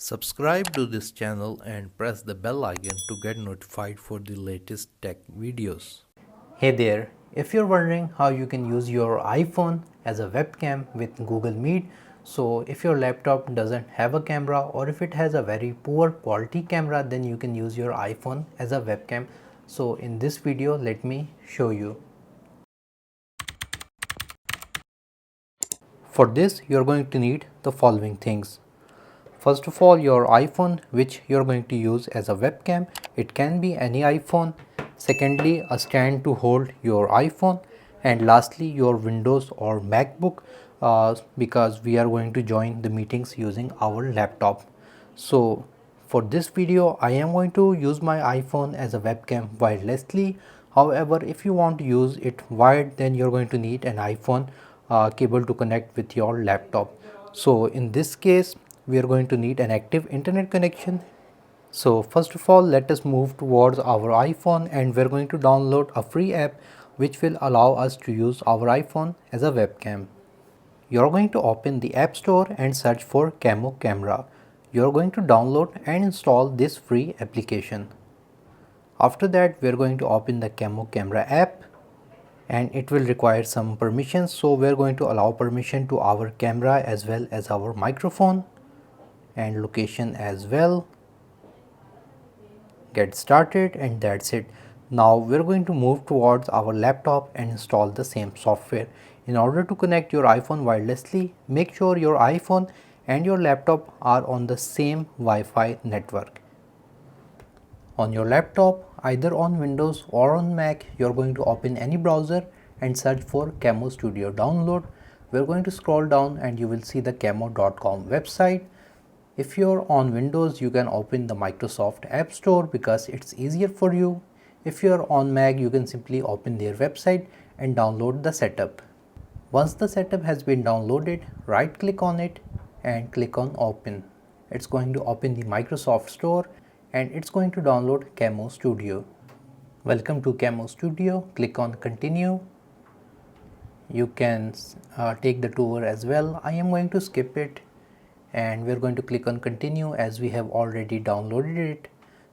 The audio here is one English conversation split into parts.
Subscribe to this channel and press the bell icon to get notified for the latest tech videos. Hey there, if you're wondering how you can use your iPhone as a webcam with Google Meet, so if your laptop doesn't have a camera or if it has a very poor quality camera, then you can use your iPhone as a webcam. So in this video, let me show you. For this, you're going to need the following things. First of all, your iPhone which you're going to use as a webcam. It can be any iPhone. Secondly, a stand to hold your iPhone, and lastly your Windows or MacBook, because we are going to join the meetings using our laptop. So for this video I am going to use my iPhone as a webcam wirelessly. However, if you want to use it wired, then you're going to need an iPhone cable to connect with your laptop. So in this case we are going to need an active internet connection. So first of all, let us move towards our iPhone and we're going to download a free app which will allow us to use our iPhone as a webcam. You're going to open the App Store and search for Camo Camera. You're going to download and install this free application. After that, we're going to open the Camo Camera app and it will require some permissions. So we're going to allow permission to our camera as well as our microphone and location as well. Get started, and that's it. Now we're going to move towards our laptop and install the same software. In order to connect your iPhone wirelessly, make sure your iPhone and your laptop are on the same Wi-Fi network. On your laptop, either on Windows or on Mac, you're going to open any browser and search for Camo Studio download. We're going to scroll down and you will see the camo.com website. If you're on Windows, you can open the Microsoft App Store because it's easier for you. If you're on Mac, you can simply open their website and download the setup. Once the setup has been downloaded, right click on it and click on open. It's going to open the Microsoft Store and it's going to download Camo Studio. Welcome to Camo Studio. Click on continue. You can take the tour as well. I am going to skip it and we're going to click on continue as we have already downloaded it.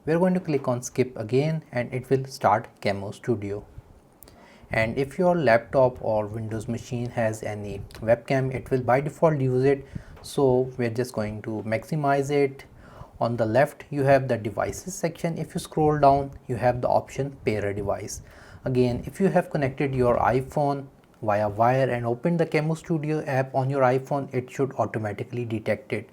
We're going to click on skip again and it will start Camo Studio. And if your laptop or Windows machine has any webcam, it will by default use it. So we're just going to maximize it. On the left you have the devices section. If you scroll down, you have the option pair a device. Again, if you have connected your iPhone via wire and opened the Camo Studio app on your iPhone, it should automatically detect it.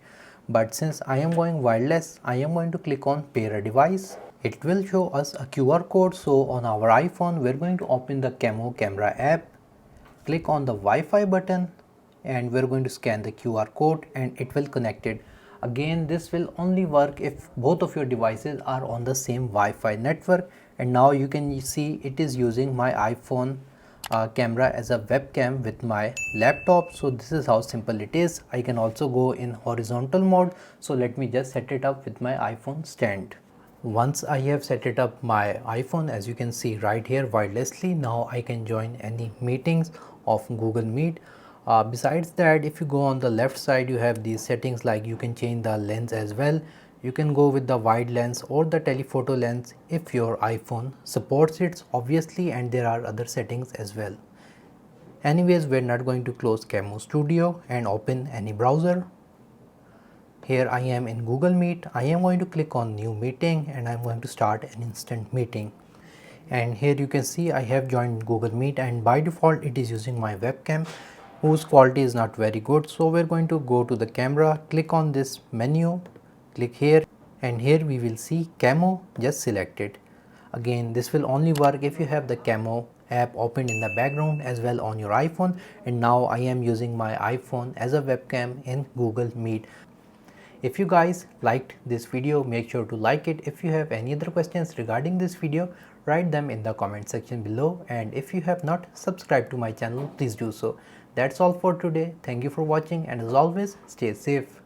But since I am going wireless, I am going to click on pair a device. It will show us a QR code. So on our iPhone, we're going to open the Camo Camera app, click on the Wi-Fi button and we're going to scan the QR code and it will connect it. Again, this will only work if both of your devices are on the same Wi-Fi network. And now you can see it is using my iPhone camera as a webcam with my laptop. So this is how simple it is. I can also go in horizontal mode. So let me just set it up with my iPhone stand. Once I have set it up my iPhone, as you can see right here wirelessly, now I can join any meetings of Google Meet. Besides that, if you go on the left side, you have these settings like you can change the lens as well. You can go with the wide lens or the telephoto lens if your iPhone supports it, obviously, and there are other settings as well. Anyways, we're not going to close Camo Studio and open any browser. Here I am in Google Meet. I am going to click on new meeting and I'm going to start an instant meeting. And here you can see I have joined Google Meet and by default it is using my webcam whose quality is not very good. So we're going to go to the camera, click on this menu, click here and here we will see Camo. Just select it. Again, this will only work if you have the Camo app opened in the background as well on your iPhone. And now I am using my iPhone as a webcam in Google Meet. If you guys liked this video, make sure to like it. If you have any other questions regarding this video, write them in the comment section below. And if you have not subscribed to my channel, please do so. That's all for today. Thank you for watching and as always, stay safe.